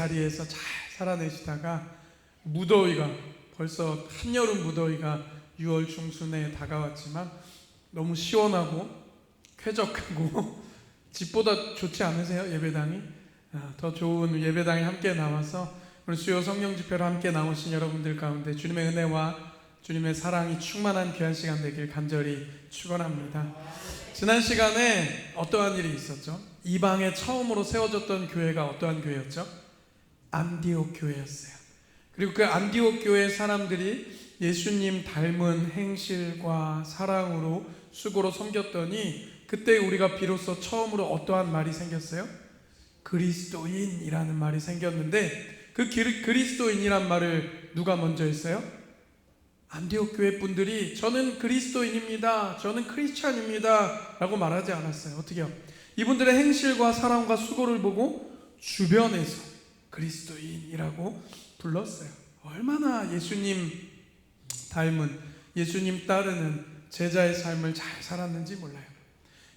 자리에서 잘 살아내시다가 무더위가 벌써 한여름 무더위가 6월 중순에 다가왔지만 너무 시원하고 쾌적하고 집보다 좋지 않으세요? 예배당이? 더 좋은 예배당에 함께 나와서 오늘 수요 성령 집회로 함께 나오신 여러분들 가운데 주님의 은혜와 주님의 사랑이 충만한 귀한 시간 되길 간절히 축원합니다. 지난 시간에 어떠한 일이 있었죠? 이방에 처음으로 세워졌던 교회가 어떠한 교회였죠? 안디옥 교회였어요. 그리고 그 안디옥 교회 사람들이 예수님 닮은 행실과 사랑으로 수고로 섬겼더니 그때 우리가 비로소 처음으로 어떠한 말이 생겼어요? 그리스도인이라는 말이 생겼는데 그 그리스도인이란 말을 누가 먼저 했어요? 안디옥 교회 분들이 저는 그리스도인입니다, 저는 크리스찬입니다 라고 말하지 않았어요. 어떻게요? 이분들의 행실과 사랑과 수고를 보고 주변에서 그리스도인이라고 불렀어요. 얼마나 예수님 닮은, 예수님 따르는 제자의 삶을 잘 살았는지 몰라요.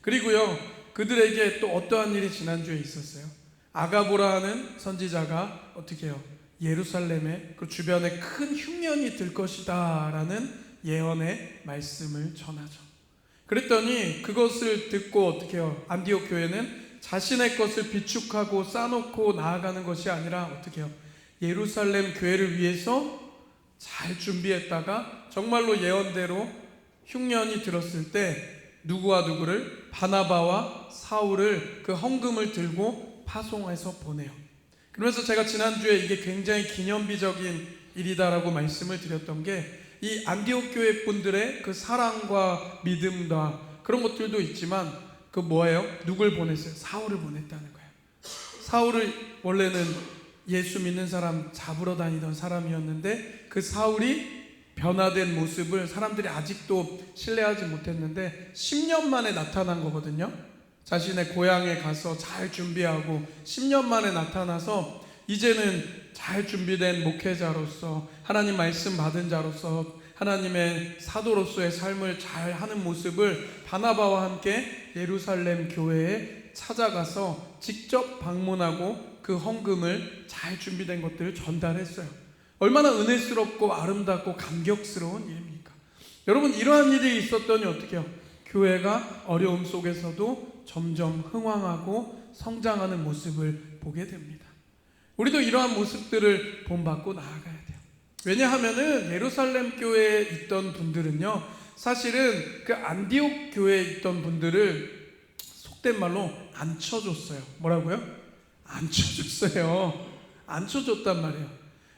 그리고요, 그들에게 또 어떠한 일이 지난주에 있었어요? 아가보라 하는 선지자가 어떻게 해요? 예루살렘에 그 주변에 큰 흉년이 들 것이다 라는 예언의 말씀을 전하죠. 그랬더니 그것을 듣고 어떻게 해요? 안디옥 교회는 자신의 것을 비축하고 쌓아놓고 나아가는 것이 아니라 어떻게 해요? 예루살렘 교회를 위해서 잘 준비했다가 정말로 예언대로 흉년이 들었을 때 누구와 누구를? 바나바와 사울을 그 헌금을 들고 파송해서 보내요. 그러면서 제가 지난주에 이게 굉장히 기념비적인 일이다라고 말씀을 드렸던 게 이 안디옥 교회 분들의 그 사랑과 믿음과 그런 것들도 있지만 그 뭐예요? 누굴 보냈어요? 사울을 보냈다는 거예요. 사울을 원래는 예수 믿는 사람 잡으러 다니던 사람이었는데 그 사울이 변화된 모습을 사람들이 아직도 신뢰하지 못했는데 10년 만에 나타난 거거든요. 자신의 고향에 가서 잘 준비하고 10년 만에 나타나서 이제는 잘 준비된 목회자로서 하나님 말씀 받은 자로서 하나님의 사도로서의 삶을 잘 하는 모습을 바나바와 함께 예루살렘 교회에 찾아가서 직접 방문하고 그 헌금을 잘 준비된 것들을 전달했어요. 얼마나 은혜스럽고 아름답고 감격스러운 일입니까? 여러분, 이러한 일이 있었더니 어떻게 해요? 교회가 어려움 속에서도 점점 흥왕하고 성장하는 모습을 보게 됩니다. 우리도 이러한 모습들을 본받고 나아가야 돼요. 왜냐하면은 예루살렘 교회에 있던 분들은요, 사실은 그 안디옥 교회에 있던 분들을 속된 말로 안 쳐줬어요. 뭐라고요? 안 쳐줬어요. 안 쳐줬단 말이에요.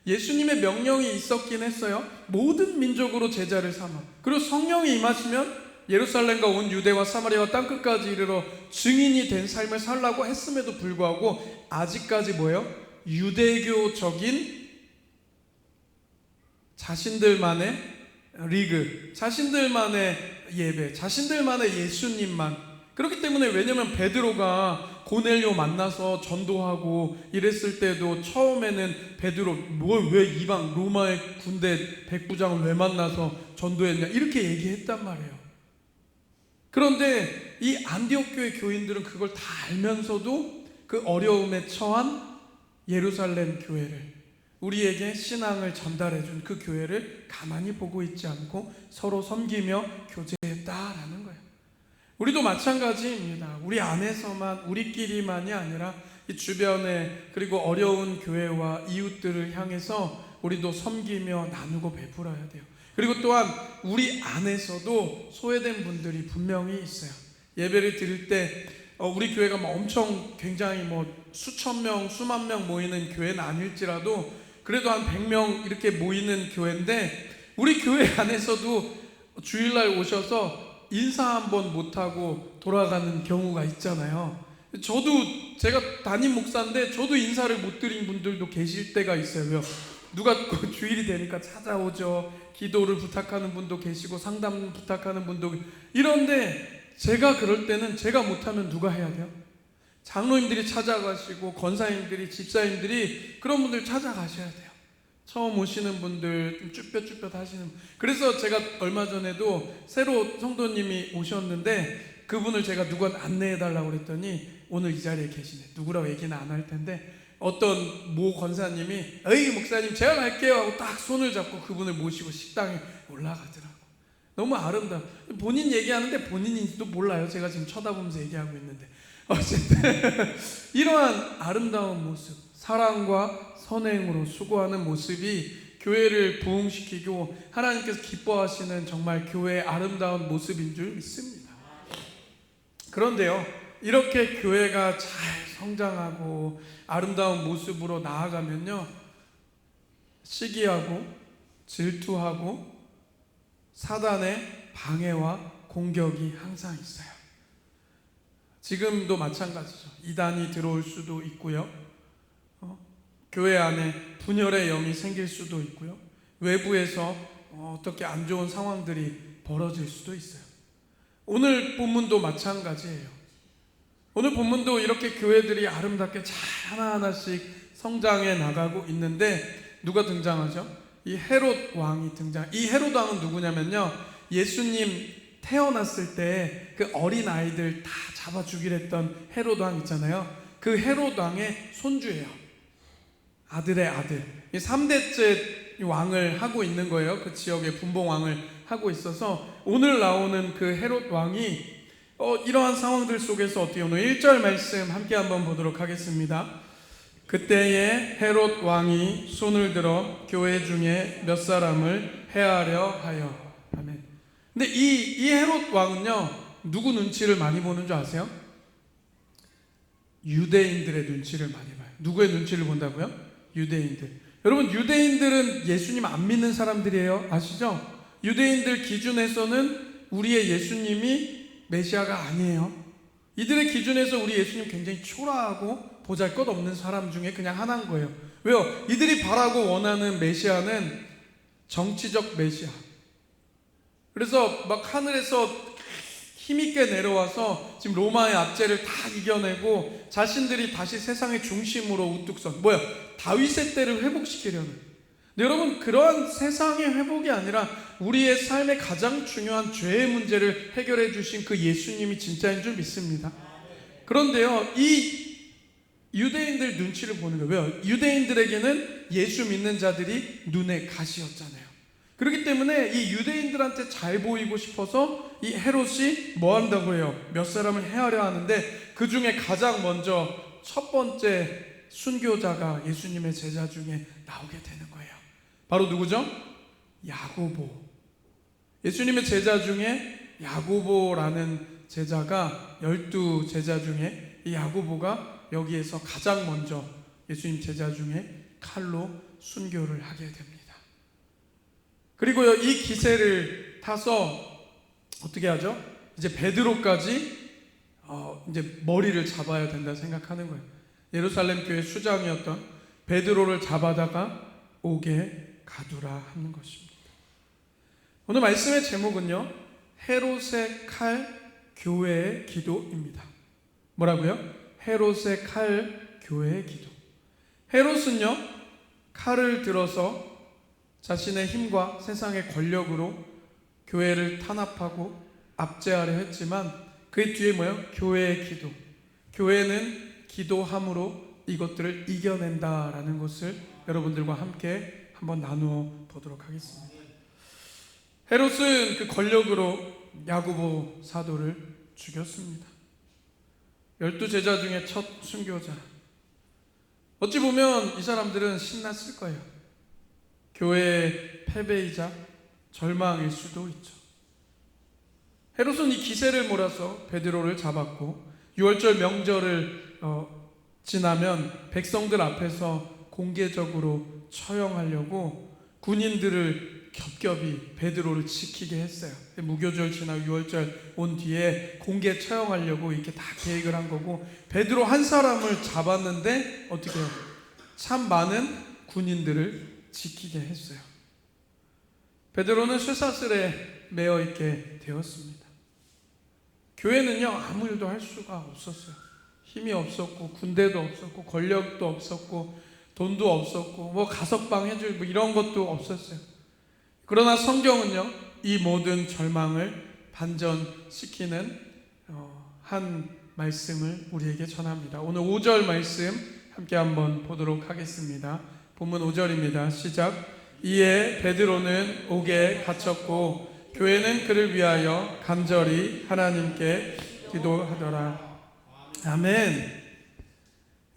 예수님의 명령이 있었긴 했어요. 모든 민족으로 제자를 삼아. 그리고 성령이 임하시면 예루살렘과 온 유대와 사마리아와 땅끝까지 이르러 증인이 된 삶을 살라고 했음에도 불구하고 아직까지 뭐예요? 유대교적인 자신들만의 리그, 자신들만의 예배, 자신들만의 예수님만. 그렇기 때문에, 왜냐면 베드로가 고넬료 만나서 전도하고 이랬을 때도 처음에는 베드로 왜 이방 로마의 군대 백부장을 왜 만나서 전도했냐 이렇게 얘기했단 말이에요. 그런데 이 안디옥 교회 교인들은 그걸 다 알면서도 그 어려움에 처한 예루살렘 교회를, 우리에게 신앙을 전달해준 그 교회를 가만히 보고 있지 않고 서로 섬기며 교제했다라는 거예요. 우리도 마찬가지입니다. 우리 안에서만, 우리끼리만이 아니라 이 주변에, 그리고 어려운 교회와 이웃들을 향해서 우리도 섬기며 나누고 베풀어야 돼요. 그리고 또한 우리 안에서도 소외된 분들이 분명히 있어요. 예배를 드릴 때 우리 교회가 엄청 굉장히 수천 명, 수만 명 모이는 교회는 아닐지라도 그래도 한 100명 이렇게 모이는 교회인데 우리 교회 안에서도 주일날 오셔서 인사 한번 못하고 돌아가는 경우가 있잖아요. 저도, 제가 담임 목사인데 저도 인사를 못 드린 분들도 계실 때가 있어요. 왜요? 누가 주일이 되니까 찾아오죠. 기도를 부탁하는 분도 계시고 상담 부탁하는 분도. 이런데 제가 그럴 때는 제가 못하면 누가 해야 돼요? 장로님들이 찾아가시고 권사님들이, 집사님들이 그런 분들 찾아가셔야 돼요. 처음 오시는 분들 좀 쭈뼛쭈뼛 하시는. 그래서 제가 얼마 전에도 새로 성도님이 오셨는데 그분을 제가 누가 안내해 달라고 그랬더니 오늘 이 자리에 계시네. 누구라고 얘기는 안 할 텐데 어떤 모 권사님이 에이 목사님 제가 갈게요 하고 딱 손을 잡고 그분을 모시고 식당에 올라가더라고. 너무 아름다워. 본인 얘기하는데 본인인지도 몰라요. 제가 지금 쳐다보면서 얘기하고 있는데 어쨌든 이러한 아름다운 모습, 사랑과 선행으로 수고하는 모습이 교회를 부흥시키고 하나님께서 기뻐하시는 정말 교회의 아름다운 모습인 줄 믿습니다. 그런데요, 이렇게 교회가 잘 성장하고 아름다운 모습으로 나아가면요, 시기하고 질투하고 사단의 방해와 공격이 항상 있어요. 지금도 마찬가지죠. 이단이 들어올 수도 있고요, 교회 안에 분열의 영이 생길 수도 있고요, 외부에서 어떻게 안 좋은 상황들이 벌어질 수도 있어요. 오늘 본문도 마찬가지예요. 오늘 본문도 이렇게 교회들이 아름답게 잘 하나하나씩 성장해 나가고 있는데 누가 등장하죠? 이 헤롯 왕이 등장. 이 헤롯 왕은 누구냐면요, 예수님 태어났을 때 그 어린 아이들 다 잡아 죽이려 했던 헤롯 왕 있잖아요. 그 헤롯 왕의 손주예요. 아들의 아들. 3대째 왕을 하고 있는 거예요. 그 지역의 분봉 왕을 하고 있어서 오늘 나오는 그 헤롯 왕이 이러한 상황들 속에서 어떻게 오늘 1절 말씀 함께 한번 보도록 하겠습니다. 그때에 헤롯 왕이 손을 들어 교회 중에 몇 사람을 해하려 하여. 아멘. 근데 이 헤롯 왕은요, 누구 눈치를 많이 보는 줄 아세요? 유대인들의 눈치를 많이 봐요. 누구의 눈치를 본다고요? 유대인들. 여러분, 유대인들은 예수님 안 믿는 사람들이에요. 아시죠? 유대인들 기준에서는 우리의 예수님이 메시아가 아니에요. 이들의 기준에서 우리 예수님 굉장히 초라하고 보잘것없는 사람 중에 그냥 하나인 거예요. 왜요? 이들이 바라고 원하는 메시아는 정치적 메시아. 그래서 막 하늘에서 힘있게 내려와서 지금 로마의 압제를 다 이겨내고 자신들이 다시 세상의 중심으로 우뚝 선, 다윗의 때를 회복시키려는. 근데 여러분, 그러한 세상의 회복이 아니라 우리의 삶의 가장 중요한 죄의 문제를 해결해 주신 그 예수님이 진짜인 줄 믿습니다. 그런데요, 이 유대인들 눈치를 보는 거예요. 왜요? 유대인들에게는 예수 믿는 자들이 눈의 가시였잖아요. 그렇기 때문에 이 유대인들한테 잘 보이고 싶어서 이 헤롯이 뭐 한다고 해요? 몇 사람을 해하려 하는데 그 중에 가장 먼저 첫 번째 순교자가 예수님의 제자 중에 나오게 되는 거예요. 바로 누구죠? 야고보. 예수님의 제자 중에 야고보라는 제자가 12제자 중에 이 야고보가 여기에서 가장 먼저 예수님 제자 중에 칼로 순교를 하게 됩니다. 그리고요, 이 기세를 타서 어떻게 하죠? 이제 베드로까지 이제 머리를 잡아야 된다 생각하는 거예요. 예루살렘 교회 수장이었던 베드로를 잡아다가 옥에 가두라 하는 것입니다. 오늘 말씀의 제목은요, 헤롯의 칼 교회의 기도입니다. 뭐라고요? 헤롯의 칼 교회의 기도. 헤롯은요, 칼을 들어서 자신의 힘과 세상의 권력으로 교회를 탄압하고 압제하려 했지만 그 뒤에 뭐예요? 교회의 기도. 교회는 기도함으로 이것들을 이겨낸다라는 것을 여러분들과 함께 한번 나누어 보도록 하겠습니다. 헤롯은 그 권력으로 야고보 사도를 죽였습니다. 12제자 중에 첫 순교자. 어찌 보면 이 사람들은 신났을 거예요. 교회의 패배이자 절망일 수도 있죠. 헤롯은 이 기세를 몰아서 베드로를 잡았고 6월절 명절을 지나면 백성들 앞에서 공개적으로 처형하려고 군인들을 겹겹이 베드로를 지키게 했어요. 무교절 지나고 6월절 온 뒤에 공개 처형하려고 이렇게 다 계획을 한 거고, 베드로 한 사람을 잡았는데 어떻게 해요? 참 많은 군인들을 지키게 했어요. 베드로는 쇠사슬에 매어 있게 되었습니다. 교회는요, 아무 일도 할 수가 없었어요. 힘이 없었고 군대도 없었고 권력도 없었고 돈도 없었고 가석방 해줄 이런 것도 없었어요. 그러나 성경은요, 이 모든 절망을 반전시키는 한 말씀을 우리에게 전합니다. 오늘 5절 말씀 함께 한번 보도록 하겠습니다. 본문 5절입니다. 시작. 이에 베드로는 옥에 갇혔고 교회는 그를 위하여 간절히 하나님께 기도하더라. 아멘.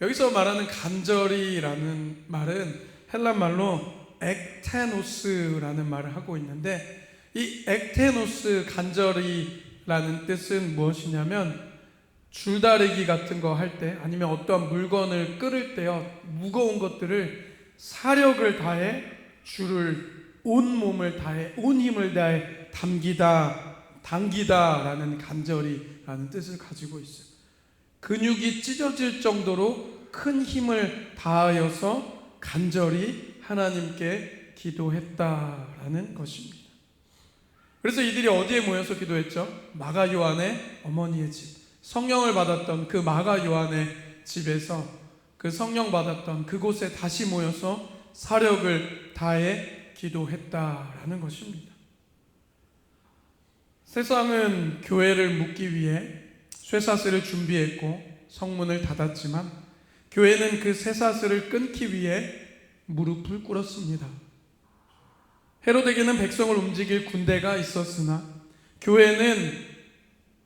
여기서 말하는 간절히라는 말은 헬라말로 ektenos라는 말을 하고 있는데, 이 ektenos 간절히라는 뜻은 무엇이냐면 줄다리기 같은 거 할 때, 아니면 어떠한 물건을 끌을 때요, 무거운 것들을 사력을 다해 줄을 온 몸을 다해 온 힘을 다해 당기다라는 간절히라는 뜻을 가지고 있어요. 근육이 찢어질 정도로 큰 힘을 다하여서 간절히 하나님께 기도했다라는 것입니다. 그래서 이들이 어디에 모여서 기도했죠? 마가 요한의 어머니의 집, 성령을 받았던 그 마가 요한의 집에서, 그 성령 받았던 그곳에 다시 모여서 사력을 다해 기도했다라는 것입니다. 세상은 교회를 묻기 위해 쇠사슬을 준비했고 성문을 닫았지만, 교회는 그 쇠사슬을 끊기 위해 무릎을 꿇었습니다. 헤로데게는 백성을 움직일 군대가 있었으나 교회는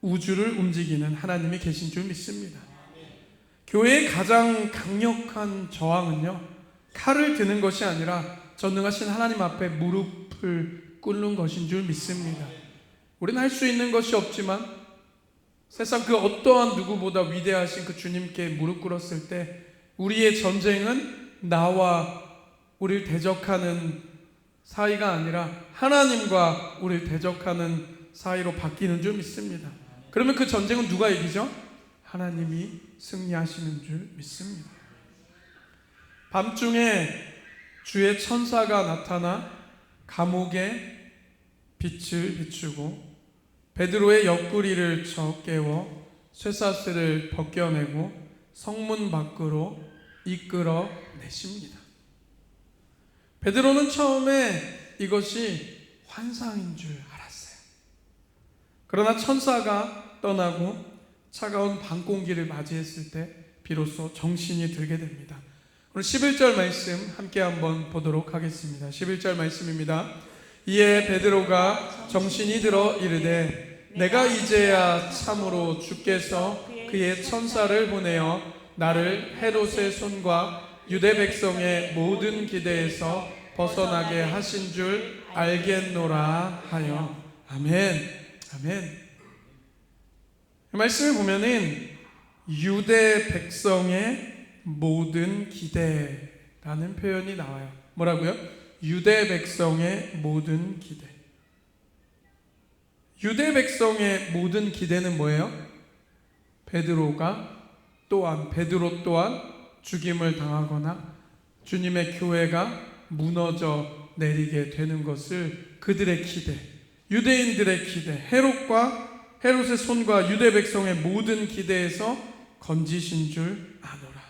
우주를 움직이는 하나님이 계신 줄 믿습니다. 교회의 가장 강력한 저항은요, 칼을 드는 것이 아니라 전능하신 하나님 앞에 무릎을 꿇는 것인 줄 믿습니다. 우리는 할 수 있는 것이 없지만 세상 그 어떠한 누구보다 위대하신 그 주님께 무릎 꿇었을 때 우리의 전쟁은 나와 우리를 대적하는 사이가 아니라 하나님과 우리를 대적하는 사이로 바뀌는 줄 믿습니다. 그러면 그 전쟁은 누가 이기죠? 하나님이 승리하시는 줄 믿습니다. 밤중에 주의 천사가 나타나 감옥에 빛을 비추고 베드로의 옆구리를 쳐 깨워 쇠사슬을 벗겨내고 성문 밖으로 이끌어 내십니다. 베드로는 처음에 이것이 환상인 줄 알았어요. 그러나 천사가 떠나고 차가운 밤 공기를 맞이했을 때 비로소 정신이 들게 됩니다. 오늘 11절 말씀 함께 한번 보도록 하겠습니다. 11절 말씀입니다. 이에 베드로가 정신이 들어 이르되 내가 이제야 참으로 주께서 그의 천사를 보내어 나를 헤롯의 손과 유대 백성의 모든 기대에서 벗어나게 하신 줄 알겠노라 하여. 아멘. 아멘. 이 말씀을 보면은 유대 백성의 모든 기대라는 표현이 나와요. 뭐라고요? 유대 백성의 모든 기대. 유대 백성의 모든 기대는 뭐예요? 베드로 또한 죽임을 당하거나 주님의 교회가 무너져 내리게 되는 것을 그들의 기대, 유대인들의 기대, 헤롯의 손과 유대 백성의 모든 기대에서 건지신 줄 아노라.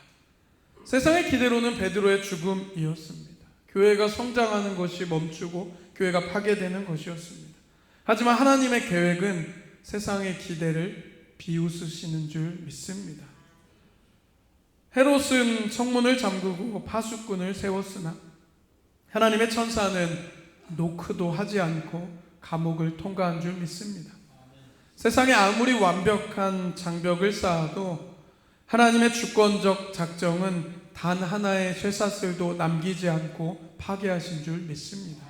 세상의 기대로는 베드로의 죽음이었습니다. 교회가 성장하는 것이 멈추고 교회가 파괴되는 것이었습니다. 하지만 하나님의 계획은 세상의 기대를 비웃으시는 줄 믿습니다. 헤롯은 성문을 잠그고 파수꾼을 세웠으나 하나님의 천사는 노크도 하지 않고 감옥을 통과한 줄 믿습니다. 세상에 아무리 완벽한 장벽을 쌓아도 하나님의 주권적 작정은 단 하나의 쇠사슬도 남기지 않고 파괴하신 줄 믿습니다.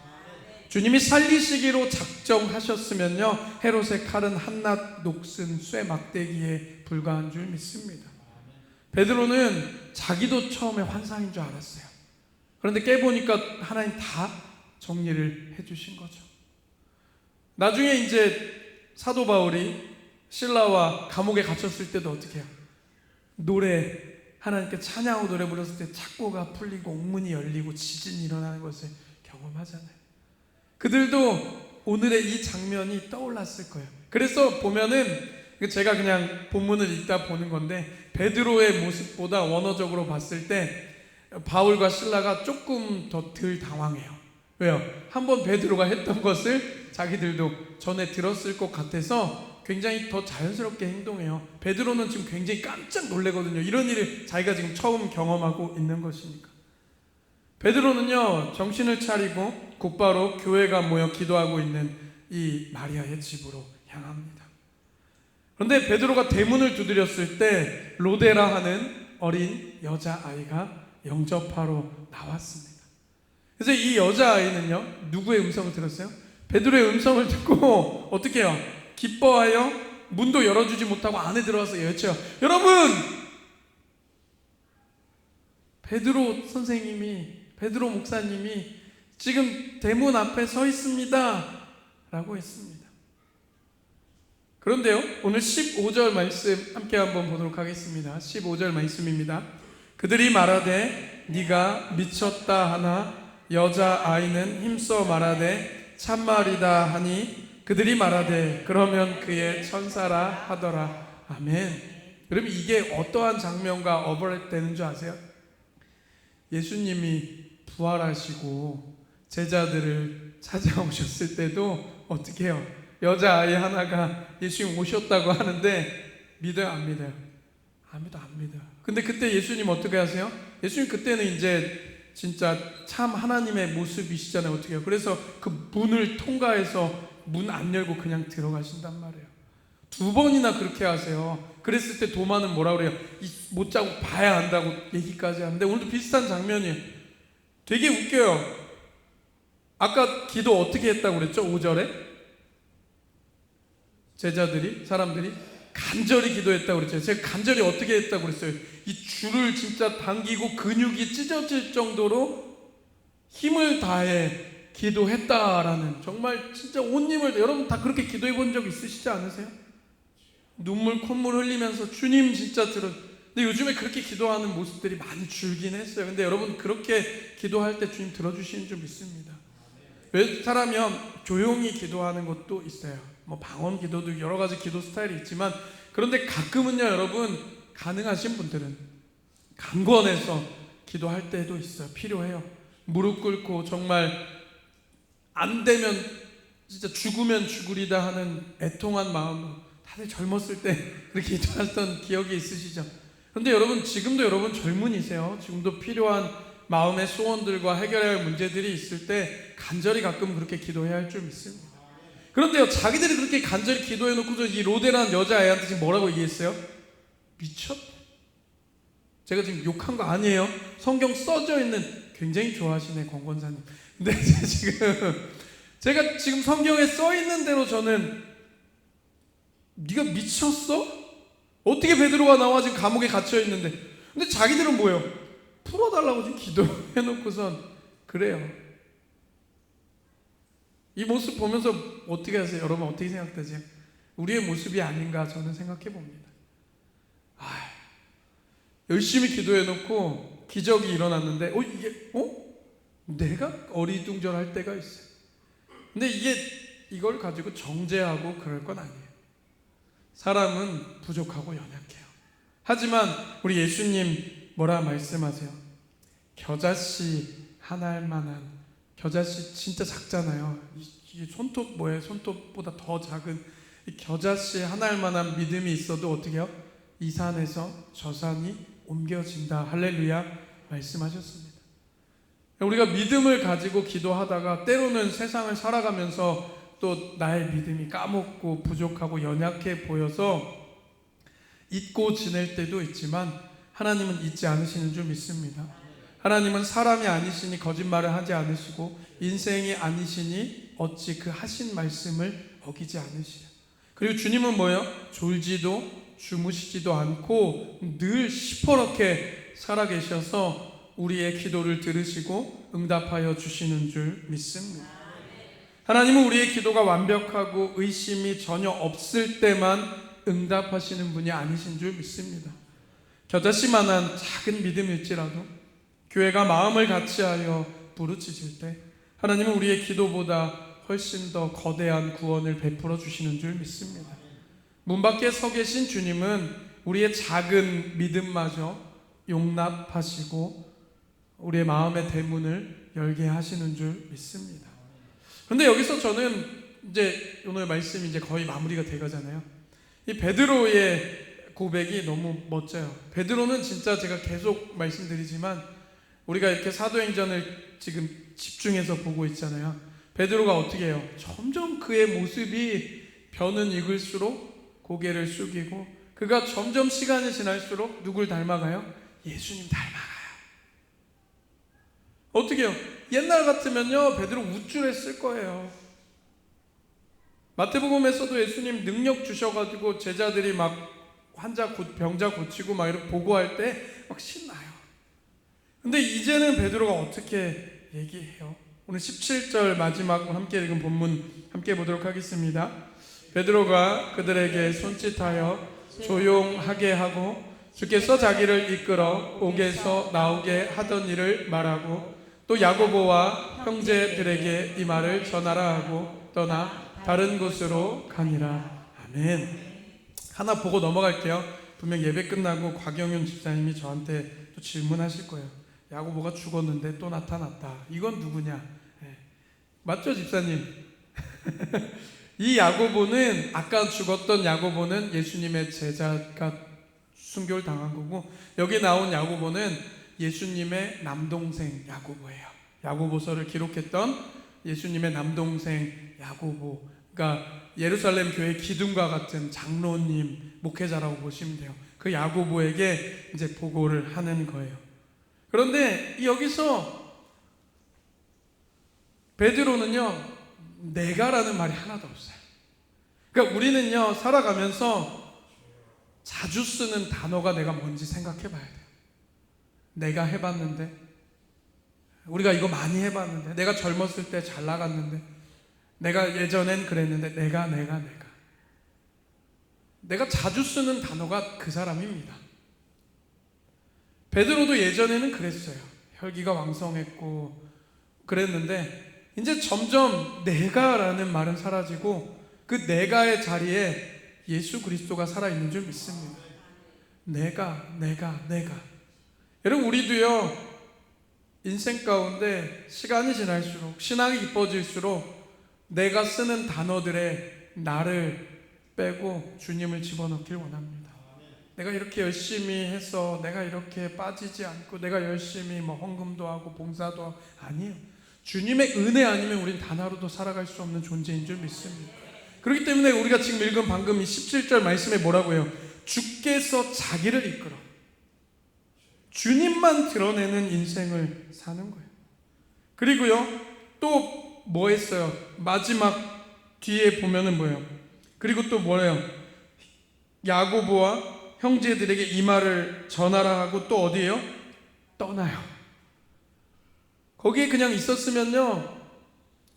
주님이 살리시기로 작정하셨으면요, 헤롯의 칼은 한낱 녹슨 쇠 막대기에 불과한 줄 믿습니다. 베드로는 자기도 처음에 환상인 줄 알았어요. 그런데 깨보니까 하나님 다 정리를 해주신 거죠. 나중에 이제 사도 바울이 실라와 감옥에 갇혔을 때도 어떻게 해요? 하나님께 찬양하고 노래 불렀을 때 착고가 풀리고 옥문이 열리고 지진이 일어나는 것을 경험하잖아요. 그들도 오늘의 이 장면이 떠올랐을 거예요. 그래서 보면은 제가 그냥 본문을 읽다 보는 건데, 베드로의 모습보다 원어적으로 봤을 때 바울과 실라가 조금 더 덜 당황해요. 왜요? 한번 베드로가 했던 것을 자기들도 전에 들었을 것 같아서 굉장히 더 자연스럽게 행동해요. 베드로는 지금 굉장히 깜짝 놀래거든요. 이런 일을 자기가 지금 처음 경험하고 있는 것이니까. 베드로는요, 정신을 차리고 곧바로 교회가 모여 기도하고 있는 이 마리아의 집으로 향합니다. 그런데 베드로가 대문을 두드렸을 때 로데라 하는 어린 여자아이가 영접하러 나왔습니다. 그래서 이 여자아이는요, 누구의 음성을 들었어요? 베드로의 음성을 듣고 어떻게 해요? 기뻐하여 문도 열어주지 못하고 안에 들어와서 외쳐요. 여러분! 베드로 목사님이 지금 대문 앞에 서 있습니다 라고 했습니다. 그런데요, 오늘 15절 말씀 함께 한번 보도록 하겠습니다. 15절 말씀입니다. 그들이 말하되 네가 미쳤다 하나 여자아이는 힘써 말하되 참말이다 하니 그들이 말하되 그러면 그의 천사라 하더라. 아멘. 여러분, 이게 어떠한 장면과 어버렛되는 줄 아세요? 예수님이 부활하시고 제자들을 찾아오셨을 때도 어떻게 해요? 여자아이 하나가 예수님 오셨다고 하는데 믿어요, 안 믿어요? 안 믿어요. 근데 그때 예수님 어떻게 하세요? 예수님 그때는 이제 진짜 참 하나님의 모습이시잖아요. 어떻게 해요? 그래서 그 문을 통과해서 문 안 열고 그냥 들어가신단 말이에요. 2번이나 그렇게 하세요. 그랬을 때 도마는 뭐라 그래요? 못 자고 봐야 한다고 얘기까지 하는데 오늘도 비슷한 장면이에요. 되게 웃겨요. 아까 기도 어떻게 했다고 그랬죠? 5절에 사람들이 간절히 기도했다고 그랬죠. 제가 간절히 어떻게 했다고 그랬어요? 이 줄을 진짜 당기고 근육이 찢어질 정도로 힘을 다해 기도했다라는, 정말 진짜 온 힘을, 여러분 다 그렇게 기도해 본 적 있으시지 않으세요? 눈물 콧물 흘리면서 주님 진짜 근데 요즘에 그렇게 기도하는 모습들이 많이 줄긴 했어요. 근데 여러분 그렇게 기도할 때 주님 들어주시는 줄 믿습니다. 왜 사람이면 조용히 기도하는 것도 있어요. 뭐 방언 기도도 여러 가지 기도 스타일이 있지만, 그런데 가끔은요 여러분, 가능하신 분들은 강권해서 기도할 때도 있어요. 필요해요. 무릎 꿇고 정말 안 되면 진짜 죽으면 죽으리다 하는 애통한 마음으로, 다들 젊었을 때 그렇게 기도했던 기억이 있으시죠? 그런데 여러분 지금도 여러분 젊은이세요. 지금도 필요한 마음의 소원들과 해결해야 할 문제들이 있을 때 간절히 가끔 그렇게 기도해야 할 줄 믿습니다. 그런데요, 자기들이 그렇게 간절히 기도해놓고서 이 로데라는 여자아이한테 지금 뭐라고 얘기했어요? 미쳤다. 제가 지금 욕한 거 아니에요. 성경 써져 있는, 굉장히 좋아하시네 권권사님. 근데 제가 지금 성경에 써 있는 대로 저는, 네가 미쳤어? 어떻게 베드로가 나와 지금 감옥에 갇혀 있는데? 근데 자기들은 뭐예요? 풀어달라고 지금 기도해놓고선 그래요. 이 모습 보면서 어떻게 하세요? 여러분 어떻게 생각되세요? 우리의 모습이 아닌가 저는 생각해 봅니다. 열심히 기도해놓고 기적이 일어났는데 내가 어리둥절할 때가 있어요. 근데 이걸 가지고 정죄하고 그럴 건 아니에요. 사람은 부족하고 연약해요. 하지만 우리 예수님 뭐라 말씀하세요? 겨자씨 하나 할 만한, 겨자씨 진짜 작잖아요. 이게 손톱보다 더 작은 이 겨자씨 하나 할 만한 믿음이 있어도 어떻게 해요? 이 산에서 저 산이 옮겨진다. 할렐루야 말씀하셨습니다. 우리가 믿음을 가지고 기도하다가 때로는 세상을 살아가면서 또 나의 믿음이 까먹고 부족하고 연약해 보여서 잊고 지낼 때도 있지만, 하나님은 잊지 않으시는 줄 믿습니다. 하나님은 사람이 아니시니 거짓말을 하지 않으시고 인생이 아니시니 어찌 그 하신 말씀을 어기지 않으시려. 그리고 주님은 뭐예요? 졸지도 주무시지도 않고 늘 시퍼렇게 살아계셔서 우리의 기도를 들으시고 응답하여 주시는 줄 믿습니다. 하나님은 우리의 기도가 완벽하고 의심이 전혀 없을 때만 응답하시는 분이 아니신 줄 믿습니다. 겨자씨만한 작은 믿음일지라도 교회가 마음을 같이하여 부르짖을 때 하나님은 우리의 기도보다 훨씬 더 거대한 구원을 베풀어 주시는 줄 믿습니다. 문 밖에 서 계신 주님은 우리의 작은 믿음마저 용납하시고 우리의 마음의 대문을 열게 하시는 줄 믿습니다. 그런데 여기서 저는 이제 오늘 말씀이 이제 거의 마무리가 돼가잖아요. 이 베드로의 고백이 너무 멋져요. 베드로는 진짜 제가 계속 말씀드리지만 우리가 이렇게 사도행전을 지금 집중해서 보고 있잖아요. 베드로가 어떻게 해요? 점점 그의 모습이 변은 익을수록 고개를 숙이고 그가 점점 시간이 지날수록 누굴 닮아가요? 예수님 닮아가요. 어떻게 해요? 옛날 같으면요 베드로 우쭐했을 거예요. 마태복음에서도 예수님 능력 주셔가지고 제자들이 막 병자 고치고 막 이렇게 보고할 때 막 신나요. 근데 이제는 베드로가 어떻게 얘기해요? 오늘 17절 마지막 함께 읽은 본문 함께 보도록 하겠습니다. 베드로가 그들에게 손짓하여 조용하게 하고 주께서 자기를 이끌어 옥에서 나오게 하던 일을 말하고 또 야고보와 형제들에게 이 말을 전하라 하고 떠나 다른 곳으로 가니라. 아멘. 하나 보고 넘어갈게요. 분명 예배 끝나고 곽영윤 집사님이 저한테 또 질문하실 거예요. 야고보가 죽었는데 또 나타났다. 이건 누구냐? 네. 맞죠 집사님? 이 야고보는 아까 죽었던 야고보는 예수님의 제자가 순교를 당한 거고 여기 나온 야고보는 예수님의 남동생 야고보예요. 야고보서를 기록했던 예수님의 남동생 야고보. 그러니까 예루살렘 교회 기둥과 같은 장로님, 목회자라고 보시면 돼요. 그 야고보에게 이제 보고를 하는 거예요. 그런데 여기서 베드로는요, 내가라는 말이 하나도 없어요. 그러니까 우리는요, 살아가면서 자주 쓰는 단어가 내가 뭔지 생각해 봐야 돼요. 내가 해봤는데, 우리가 이거 많이 해봤는데, 내가 젊었을 때 잘 나갔는데, 내가 예전엔 그랬는데, 내가 자주 쓰는 단어가 그 사람입니다. 베드로도 예전에는 그랬어요. 혈기가 왕성했고 그랬는데 이제 점점 내가라는 말은 사라지고 그 내가의 자리에 예수 그리스도가 살아있는 줄 믿습니다. 내가. 여러분 우리도요 인생 가운데 시간이 지날수록 신앙이 깊어질수록 내가 쓰는 단어들에 나를 빼고 주님을 집어넣길 원합니다. 내가 이렇게 열심히 해서 내가 이렇게 빠지지 않고 내가 열심히 뭐 헌금도 하고 봉사도 하고 아니에요. 주님의 은혜 아니면 우린 단 하루도 살아갈 수 없는 존재인 줄 믿습니다. 그렇기 때문에 우리가 지금 읽은 방금 이 17절 말씀에 뭐라고 해요? 주께서 자기를 이끌어 주님만 드러내는 인생을 사는 거예요. 그리고요 또 뭐 했어요? 마지막 뒤에 보면은 뭐예요? 그리고 또 뭐예요? 야고보와 형제들에게 이 말을 전하라 하고 또 어디에요? 떠나요. 거기에 그냥 있었으면요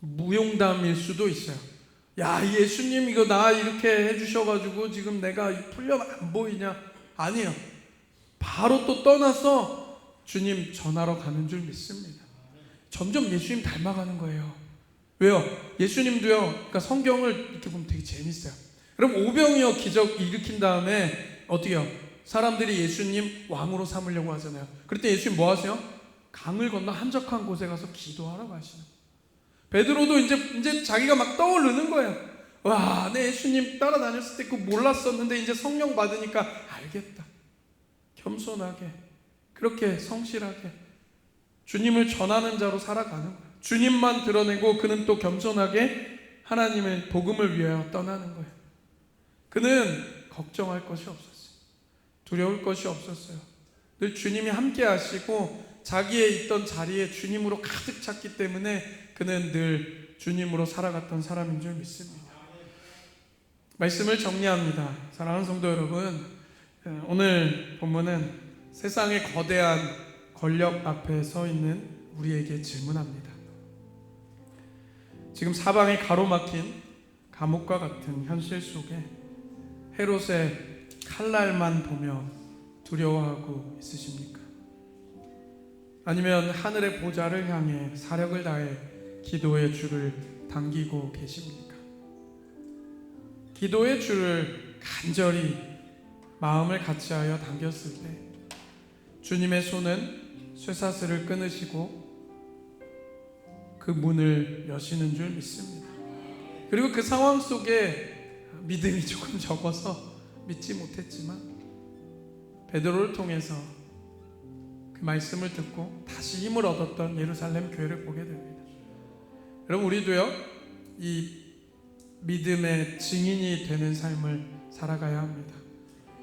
무용담일 수도 있어요. 야 예수님 이거 나 이렇게 해주셔가지고 지금 내가 풀려 안 보이냐? 아니에요. 바로 또 떠나서 주님 전하러 가는 줄 믿습니다. 점점 예수님 닮아가는 거예요. 왜요? 예수님도요 그러니까 성경을 이렇게 보면 되게 재밌어요. 그럼 오병이어 기적 일으킨 다음에 어떻게 해요? 사람들이 예수님 왕으로 삼으려고 하잖아요. 그럴 때 예수님 뭐 하세요? 강을 건너 한적한 곳에 가서 기도하라고 하시는 거예요. 베드로도 이제 자기가 막 떠오르는 거예요. 와, 내 예수님 따라다녔을 때 그거 몰랐었는데 이제 성령 받으니까 알겠다. 겸손하게 그렇게 성실하게 주님을 전하는 자로 살아가는 거예요. 주님만 드러내고 그는 또 겸손하게 하나님의 복음을 위하여 떠나는 거예요. 그는 걱정할 것이 없었어요. 두려울 것이 없었어요. 늘 주님이 함께 하시고 자기의 있던 자리에 주님으로 가득 찼기 때문에 그는 늘 주님으로 살아갔던 사람인 줄 믿습니다. 말씀을 정리합니다. 사랑하는 성도 여러분, 오늘 본문은 세상의 거대한 권력 앞에 서 있는 우리에게 질문합니다. 지금 사방에 가로막힌 감옥과 같은 현실 속에 헤롯의 칼날만 보며 두려워하고 있으십니까? 아니면 하늘의 보좌를 향해 사력을 다해 기도의 줄을 당기고 계십니까? 기도의 줄을 간절히 마음을 같이하여 당겼을 때 주님의 손은 쇠사슬을 끊으시고 그 문을 여시는 줄 믿습니다. 그리고 그 상황 속에 믿음이 조금 적어서 믿지 못했지만 베드로를 통해서 그 말씀을 듣고 다시 힘을 얻었던 예루살렘 교회를 보게 됩니다. 여러분, 우리도요 이 믿음의 증인이 되는 삶을 살아가야 합니다.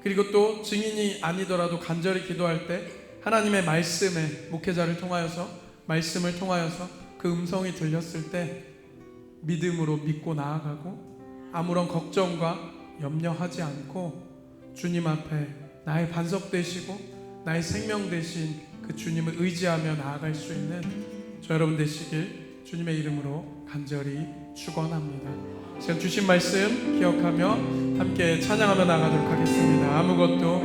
그리고 또 증인이 아니더라도 간절히 기도할 때 하나님의 말씀에 목회자를 통하여서 말씀을 통하여서 그 음성이 들렸을 때 믿음으로 믿고 나아가고 아무런 걱정과 염려하지 않고 주님 앞에 나의 반석 되시고 나의 생명 되신 그 주님을 의지하며 나아갈 수 있는 저 여러분 되시길 주님의 이름으로 간절히 축원합니다. 지금 주신 말씀 기억하며 함께 찬양하며 나가도록 하겠습니다. 아무것도